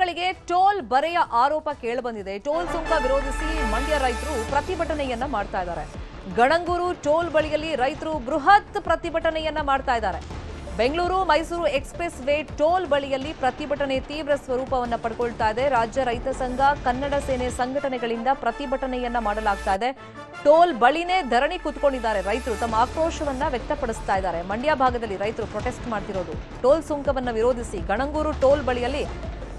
ಉತ್ಪನ್ನಗಳಿಗೆ ಟೋಲ್ ಬರೆಯ ಆರೋಪ ಕೇಳಿಬಂದಿದೆ. ಟೋಲ್ ಸುಂಕ ವಿರೋಧಿಸಿ ಮಂಡ್ಯ ರೈತರು ಪ್ರತಿಭಟನೆಯನ್ನ ಮಾಡ್ತಾ ಇದ್ದಾರೆ. ಗಣಂಗೂರು ಟೋಲ್ ಬಳಿಯಲ್ಲಿ ರೈತರು ಬೃಹತ್ ಪ್ರತಿಭಟನೆಯನ್ನ ಮಾಡ್ತಾ ಇದ್ದಾರೆ. Bengaluru Mysuru express way toll ಬಳಿಯಲ್ಲಿ ಪ್ರತಿಭಟನೆ ತೀವ್ರ ಸ್ವರೂಪವನ್ನು ಪಡ್ಕೊಳ್ತಾ ಇದೆ. ರಾಜ್ಯ ರೈತ ಸಂಘ, ಕನ್ನಡ ಸೇನೆ ಸಂಘಟನೆಗಳಿಂದ ಪ್ರತಿಭಟನೆಯನ್ನ ಮಾಡಲಾಗ್ತಾ ಇದೆ. ಟೋಲ್ ಬಳಿನೇ ಧರಣಿ ಕೂತ್ಕೊಂಡಿದ್ದಾರೆ ರೈತರು, ತಮ್ಮ ಆಕ್ರೋಶವನ್ನ ವ್ಯಕ್ತಪಡಿಸ್ತಾ ಇದ್ದಾರೆ. ಮಂಡ್ಯ ಭಾಗದಲ್ಲಿ ರೈತರು ಪ್ರೊಟೆಸ್ಟ್ ಮಾಡ್ತಿರೋದು ಟೋಲ್ ಸುಂಕವನ್ನ ವಿರೋಧಿಸಿ. ಗಣಂಗೂರು ಟೋಲ್ ಬಳಿಯಲ್ಲಿ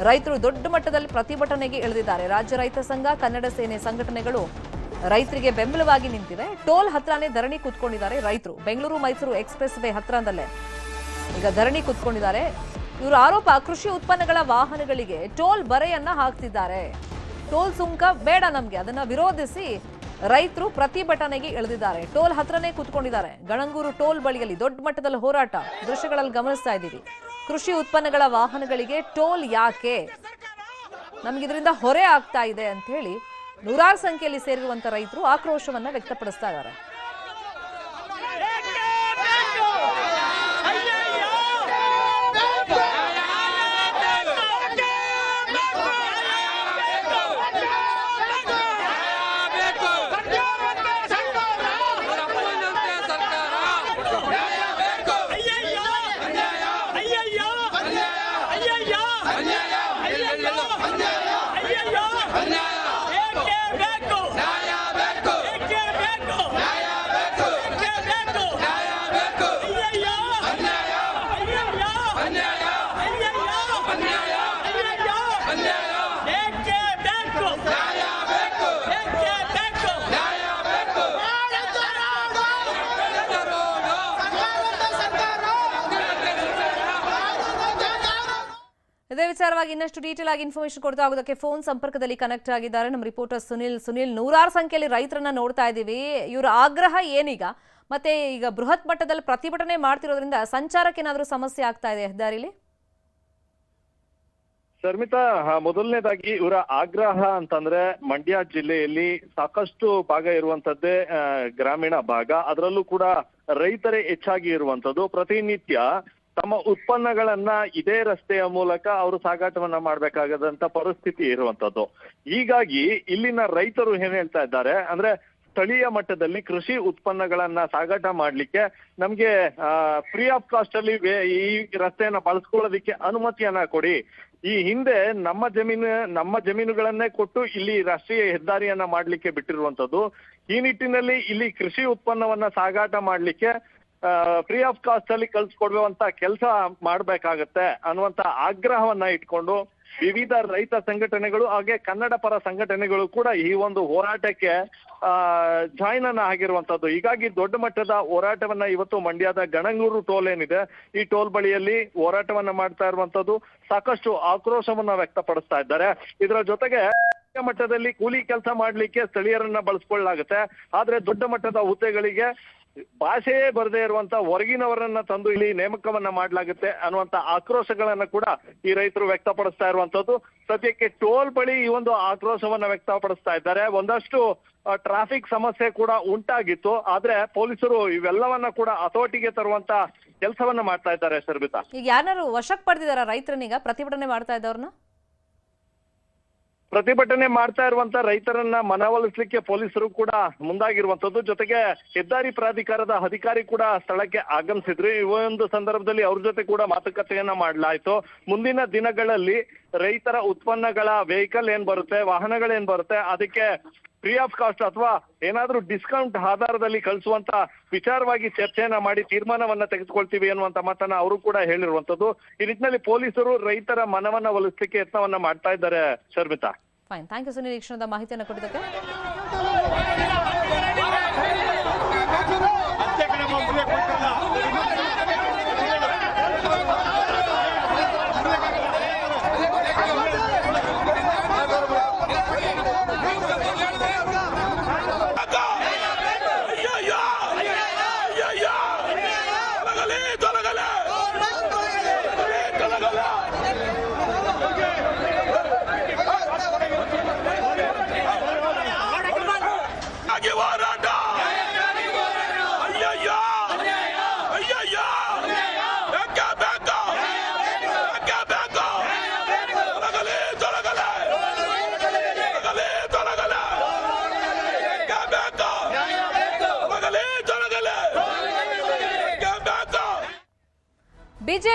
ರೈತರು ದೊಡ್ಡ ಮಟ್ಟದಲ್ಲಿ ಪ್ರತಿಭಟನೆಗೆ ಇಳಿದಿದ್ದಾರೆ. ರಾಜ್ಯ ರೈತ ಸಂಘ, ಕನ್ನಡ ಸೇನೆ ಸಂಘಟನೆಗಳು ರೈತರಿಗೆ ಬೆಂಬಲವಾಗಿ ನಿಂತಿವೆ. ಟೋಲ್ ಹತ್ರನೇ ಧರಣಿ ಕೂತ್ಕೊಂಡಿದ್ದಾರೆ ರೈತರು. ಬೆಂಗಳೂರು ಮೈಸೂರು ಎಕ್ಸ್‌ಪ್ರೆಸ್ ವೇ ಹತ್ರದಲ್ಲೇ ಈಗ ಧರಣಿ ಕೂತ್ಕೊಂಡಿದ್ದಾರೆ. ಇವರ ಆರೋಪ, ಕೃಷಿ ಉತ್ಪನ್ನಗಳ ವಾಹನಗಳಿಗೆ ಟೋಲ್ ಬರೆಯನ್ನ ಹಾಕ್ತಿದ್ದಾರೆ. ಟೋಲ್ ಸುಂಕ ಬೇಡ ನಮ್ಗೆ, ಅದನ್ನ ವಿರೋಧಿಸಿ ರೈತರು ಪ್ರತಿಭಟನೆಗೆ ಇಳಿದಿದ್ದಾರೆ. ಟೋಲ್ ಹತ್ರನೇ ಕೂತ್ಕೊಂಡಿದ್ದಾರೆ. ಗಣಂಗೂರು ಟೋಲ್ ಬಳಿಯಲ್ಲಿ ದೊಡ್ಡ ಮಟ್ಟದಲ್ಲಿ ಹೋರಾಟ ದೃಶ್ಯಗಳಲ್ಲಿ ಗಮನಿಸ್ತಾ ಇದ್ದೀವಿ. ಕೃಷಿ ಉತ್ಪನ್ನಗಳ ವಾಹನಗಳಿಗೆ ಟೋಲ್ ಯಾಕೆ, ನಮ್ಗೆ ಇದರಿಂದ ಹೊರೆ ಆಗ್ತಾ ಇದೆ ಅಂತ ಹೇಳಿ ನೂರಾರು ಸಂಖ್ಯೆಯಲ್ಲಿ ಸೇರಿರುವಂತ ರೈತರು ಆಕ್ರೋಶವನ್ನ ವ್ಯಕ್ತಪಡಿಸ್ತಾ ಇದ್ದಾರೆ. ಇದೇ ವಿಚಾರವಾಗಿ ಇನ್ನಷ್ಟು ಡೀಟೇಲ್ ಆಗಿ ಇನ್ಫಾರ್ಮೇಶನ್ ಕೊಡ್ತಾ ಹೋಗೋದಕ್ಕೆ ಫೋನ್ ಸಂಪರ್ಕದಲ್ಲಿ ಕನೆಕ್ಟ್ ಆಗಿದ್ದಾರೆ ನಮ್ಮ ರಿಪೋರ್ಟರ್ ಸುನಿಲ್. ನೂರಾರು ಸಂಖ್ಯೆಯಲ್ಲಿ ರೈತರನ್ನ ನೋಡ್ತಾ ಇದ್ದೀವಿ. ಇವರ ಆಗ್ರಹ ಏನೀಗ, ಮತ್ತೆ ಈಗ ಬೃಹತ್ ಮಟ್ಟದಲ್ಲಿ ಪ್ರತಿಭಟನೆ ಮಾಡ್ತಿರೋದ್ರಿಂದ ಸಂಚಾರಕ್ಕೆ ಏನಾದರೂ ಸಮಸ್ಯೆ ಆಗ್ತಾ ಇದೆ ಹೆದ್ದಾರಿಲಿ? ಶರ್ಮಿತಾ, ಮೊದಲನೇದಾಗಿ ಇವರ ಆಗ್ರಹ ಅಂತಂದ್ರೆ ಮಂಡ್ಯ ಜಿಲ್ಲೆಯಲ್ಲಿ ಸಾಕಷ್ಟು ಭಾಗ ಇರುವಂತದ್ದೇ ಗ್ರಾಮೀಣ ಭಾಗ. ಅದರಲ್ಲೂ ಕೂಡ ರೈತರೇ ಹೆಚ್ಚಾಗಿ ಇರುವಂತದ್ದು. ಪ್ರತಿನಿತ್ಯ ತಮ್ಮ ಉತ್ಪನ್ನಗಳನ್ನ ಇದೇ ರಸ್ತೆಯ ಮೂಲಕ ಅವರು ಸಾಗಾಟವನ್ನ ಮಾಡ್ಬೇಕಾಗದಂತ ಪರಿಸ್ಥಿತಿ ಇರುವಂತದ್ದು. ಹೀಗಾಗಿ ಇಲ್ಲಿನ ರೈತರು ಏನ್ ಹೇಳ್ತಾ ಇದ್ದಾರೆ ಅಂದ್ರೆ, ಸ್ಥಳೀಯ ಮಟ್ಟದಲ್ಲಿ ಕೃಷಿ ಉತ್ಪನ್ನಗಳನ್ನ ಸಾಗಾಟ ಮಾಡ್ಲಿಕ್ಕೆ ನಮ್ಗೆ ಫ್ರೀ ಆಫ್ ಕಾಸ್ಟ್ ಅಲ್ಲಿ ಈ ರಸ್ತೆಯನ್ನ ಬಳಸ್ಕೊಳ್ಳೋದಿಕ್ಕೆ ಅನುಮತಿಯನ್ನ ಕೊಡಿ. ಈ ಹಿಂದೆ ನಮ್ಮ ಜಮೀನುಗಳನ್ನೇ ಕೊಟ್ಟು ಇಲ್ಲಿ ರಾಷ್ಟ್ರೀಯ ಹೆದ್ದಾರಿಯನ್ನ ಮಾಡ್ಲಿಕ್ಕೆ ಬಿಟ್ಟಿರುವಂತದ್ದು. ಈ ನಿಟ್ಟಿನಲ್ಲಿ ಇಲ್ಲಿ ಕೃಷಿ ಉತ್ಪನ್ನವನ್ನ ಸಾಗಾಟ ಮಾಡ್ಲಿಕ್ಕೆ ಫ್ರೀ ಆಫ್ ಕಾಸ್ಟ್ ಅಲ್ಲಿ ಕಳ್ಸಿಕೊಡುವಂತ ಕೆಲಸ ಮಾಡ್ಬೇಕಾಗತ್ತೆ ಅನ್ನುವಂತ ಆಗ್ರಹವನ್ನ ಇಟ್ಕೊಂಡು ವಿವಿಧ ರೈತ ಸಂಘಟನೆಗಳು ಹಾಗೆ ಕನ್ನಡ ಪರ ಸಂಘಟನೆಗಳು ಕೂಡ ಈ ಒಂದು ಹೋರಾಟಕ್ಕೆ ಜಾಯಿನ್ ಅನ್ನ ಆಗಿರುವಂತದ್ದು. ಹೀಗಾಗಿ ದೊಡ್ಡ ಮಟ್ಟದ ಹೋರಾಟವನ್ನ ಇವತ್ತು ಮಂಡ್ಯದ ಗಣಂಗೂರು ಟೋಲ್ ಏನಿದೆ, ಈ ಟೋಲ್ ಬಳಿಯಲ್ಲಿ ಹೋರಾಟವನ್ನ ಮಾಡ್ತಾ ಇರುವಂತದ್ದು. ಸಾಕಷ್ಟು ಆಕ್ರೋಶವನ್ನ ವ್ಯಕ್ತಪಡಿಸ್ತಾ ಇದ್ದಾರೆ. ಇದರ ಜೊತೆಗೆ ಮಟ್ಟದಲ್ಲಿ ಕೂಲಿ ಕೆಲಸ ಮಾಡ್ಲಿಕ್ಕೆ ಸ್ಥಳೀಯರನ್ನ ಬಳಸ್ಕೊಳ್ಳಲಾಗುತ್ತೆ, ಆದ್ರೆ ದೊಡ್ಡ ಮಟ್ಟದ ಹುದ್ದೆಗಳಿಗೆ ಭಾಷೆಯೇ ಬರದೇ ಇರುವಂತ ಹೊರಗಿನವರನ್ನ ತಂದು ಇಲ್ಲಿ ನೇಮಕವನ್ನ ಮಾಡ್ಲಾಗುತ್ತೆ ಅನ್ನುವಂತ ಆಕ್ರೋಶಗಳನ್ನ ಕೂಡ ಈ ರೈತರು ವ್ಯಕ್ತಪಡಿಸ್ತಾ ಇರುವಂತದ್ದು. ಸದ್ಯಕ್ಕೆ ಟೋಲ್ ಬಳಿ ಈ ಒಂದು ಆಕ್ರೋಶವನ್ನ ವ್ಯಕ್ತಪಡಿಸ್ತಾ ಇದ್ದಾರೆ. ಒಂದಷ್ಟು ಟ್ರಾಫಿಕ್ ಸಮಸ್ಯೆ ಕೂಡ ಉಂಟಾಗಿತ್ತು, ಆದ್ರೆ ಪೊಲೀಸರು ಇವೆಲ್ಲವನ್ನ ಕೂಡ ಹತೋಟಿಗೆ ತರುವಂತ ಕೆಲಸವನ್ನ ಮಾಡ್ತಾ ಇದ್ದಾರೆ. ಶರ್ಮಿತಾ, ಈಗ ಯಾರು ವಶಕ್ಕೆ ಪಡೆದಿದ್ದಾರ ರೈತರನ್ನೀಗ ಪ್ರತಿಭಟನೆ ಮಾಡ್ತಾ ಇದ್ದವ್ರನ್ನ? ಪ್ರತಿಭಟನೆ ಮಾಡ್ತಾ ಇರುವಂತ ರೈತರನ್ನ ಮನವೊಲಿಸಲಿಕ್ಕೆ ಪೊಲೀಸರು ಕೂಡ ಮುಂದಾಗಿರುವಂತದ್ದು. ಜೊತೆಗೆ ಹೆದ್ದಾರಿ ಪ್ರಾಧಿಕಾರದ ಅಧಿಕಾರಿ ಕೂಡ ಸ್ಥಳಕ್ಕೆ ಆಗಮಿಸಿದ್ರು. ಈ ಒಂದು ಸಂದರ್ಭದಲ್ಲಿ ಅವ್ರ ಜೊತೆ ಕೂಡ ಮಾತುಕತೆಯನ್ನ ಮಾಡಲಾಯ್ತು. ಮುಂದಿನ ದಿನಗಳಲ್ಲಿ ರೈತರ ಉತ್ಪನ್ನಗಳ ವೆಹಿಕಲ್ ಏನ್ ಬರುತ್ತೆ, ವಾಹನಗಳೇನ್ ಬರುತ್ತೆ, ಅದಕ್ಕೆ ಫ್ರೀ ಆಫ್ ಕಾಸ್ಟ್ ಅಥವಾ ಏನಾದ್ರೂ ಡಿಸ್ಕೌಂಟ್ ಆಧಾರದಲ್ಲಿ ಕಳಿಸುವಂತ ವಿಚಾರವಾಗಿ ಚರ್ಚೆಯನ್ನ ಮಾಡಿ ತೀರ್ಮಾನವನ್ನ ತೆಗೆದುಕೊಳ್ತೀವಿ ಅನ್ನುವಂತ ಮಾತನ್ನ ಅವರು ಕೂಡ ಹೇಳಿರುವಂತದ್ದು. ಈ ನಿಟ್ಟಿನಲ್ಲಿ ಪೊಲೀಸರು ರೈತರ ಮನವನ್ನ ಒಲಿಸಲಿಕ್ಕೆ ಯತ್ನವನ್ನ ಮಾಡ್ತಾ ಇದ್ದಾರೆ. Sharmita, fine, thank you Sunil, ಈ ಕ್ಷಣದ ಮಾಹಿತಿಯನ್ನು ಕೊಟ್ಟಿದ್ದಕ್ಕೆ. ಬಿಜೆಪಿ